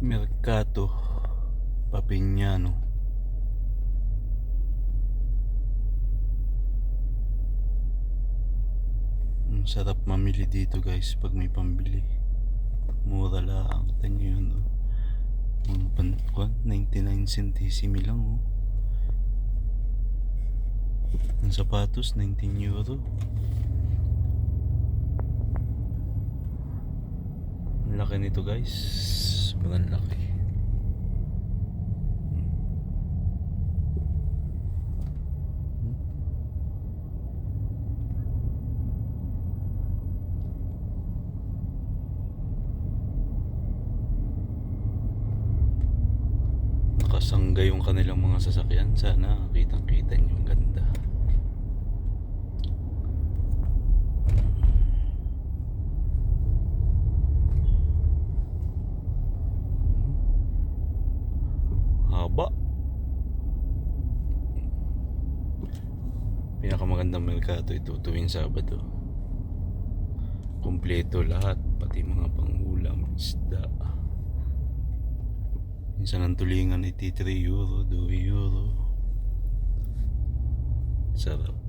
Mercato Papignano. Ang sarap mamili dito guys pag may pambili. Mura lang. Tignan nyo yun, oh. Mga 99 centesimi lang, oh. Ang sapatos 19 euro. Ang laki nito guys. Sobrang laki. Nakasangga yung kanilang mga sasakyan. Sana kitang-kita nyo, ang ganda. Haba. Pinakamagandang merkato ito tuwing Sabado. Kompleto lahat, pati mga pangulam, isda. Minsan ang tulingan ay 3 euro, 2 euro. Sarap.